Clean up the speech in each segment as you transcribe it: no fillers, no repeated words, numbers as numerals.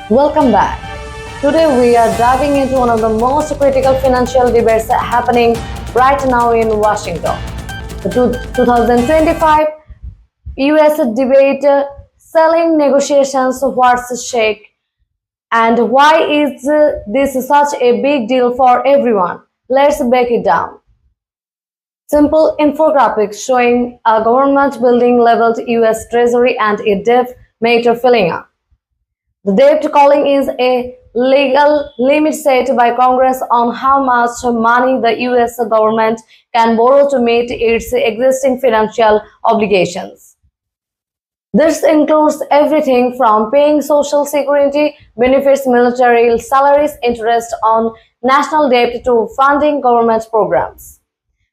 Welcome back. Today we are diving into one of the most critical financial debates happening right now in Washington. The 2025 US debate, selling negotiations, what's shake, and why is this such a big deal for everyone? Let's break it down. Simple infographics showing a government building leveled US Treasury and a debt meter filling up. The debt calling is a legal limit set by Congress on how much money the US government can borrow to meet its existing financial obligations. This includes everything from paying social security benefits, military salaries, interest on national debt to funding government programs.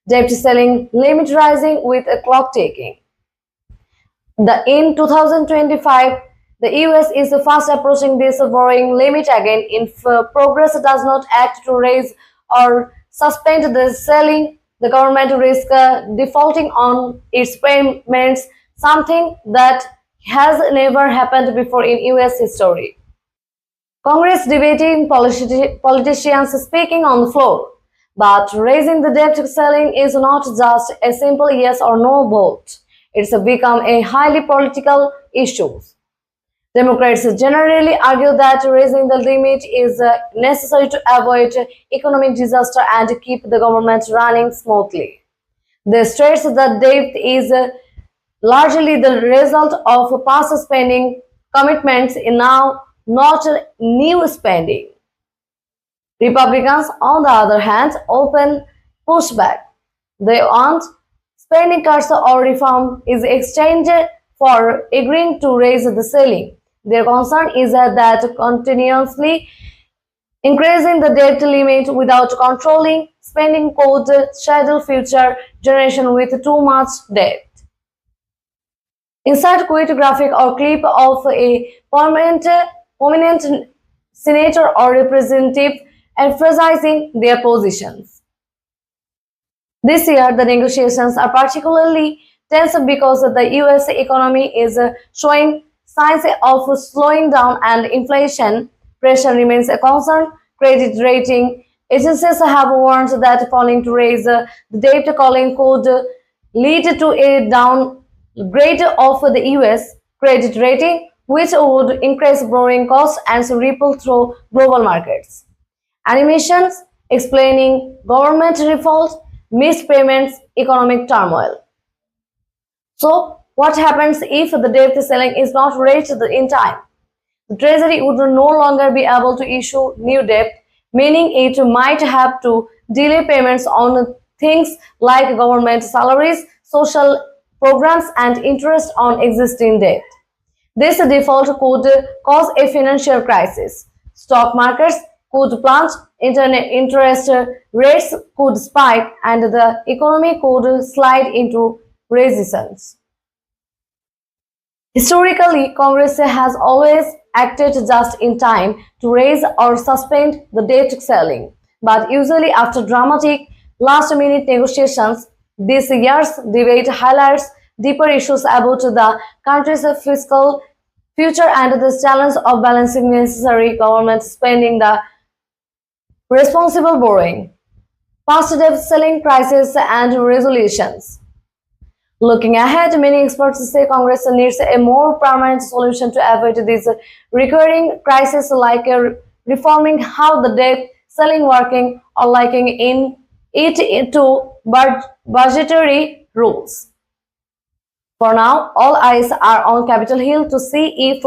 Debt ceiling limit rising with a clock ticking. In 2025, the US is fast approaching this borrowing limit again. If progress does not act to raise or suspend the ceiling, the government risks defaulting on its payments, something that has never happened before in US history. Congress debating, politicians speaking on the floor. But raising the debt ceiling is not just a simple yes or no vote. It's become a highly political issue. Democrats generally argue that raising the limit is necessary to avoid economic disaster and keep the government running smoothly. They stress that debt is largely the result of past spending commitments, now not new spending. Republicans, on the other hand, open pushback. They want spending cuts or reform is exchanged for agreeing to raise the ceiling. Their concern is that continuously increasing the debt limit without controlling spending could saddle future generations with too much debt. Insert quote graphic or clip of a prominent senator or representative emphasizing their positions. This year, the negotiations are particularly tense because the US economy is showing signs of slowing down and inflation pressure remains a concern. Credit rating agencies have warned that falling to raise the debt ceiling could lead to a downgrade of the US credit rating, which would increase borrowing costs and ripple through global markets. Animations explaining government defaults, missed payments, economic turmoil. So, what happens if the debt ceiling is not raised in time? The Treasury would no longer be able to issue new debt, meaning it might have to delay payments on things like government salaries, social programs, and interest on existing debt. This default could cause a financial crisis. Stock markets could plunge, interest rates could spike, and the economy could slide into recession. Historically, Congress has always acted just in time to raise or suspend the debt ceiling, but usually after dramatic last-minute negotiations. This year's debate highlights deeper issues about the country's fiscal future and the challenge of balancing necessary government spending, the responsible borrowing, past debt ceiling crisis, and resolutions. Looking ahead, many experts say Congress needs a more permanent solution to avoid this recurring crisis, like reforming how the debt ceiling working or liking in it into budgetary rules. For now, all eyes are on Capitol Hill to see if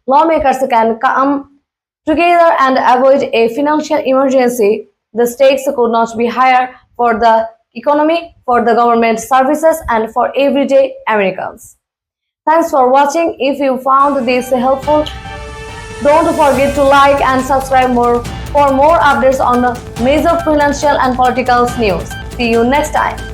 lawmakers can come together and avoid a financial emergency. The stakes could not be higher for the economy, for the government services, and for everyday Americans. Thanks for watching. If you found this helpful, don't forget to like and subscribe for more updates on the major financial and political news. See you next time.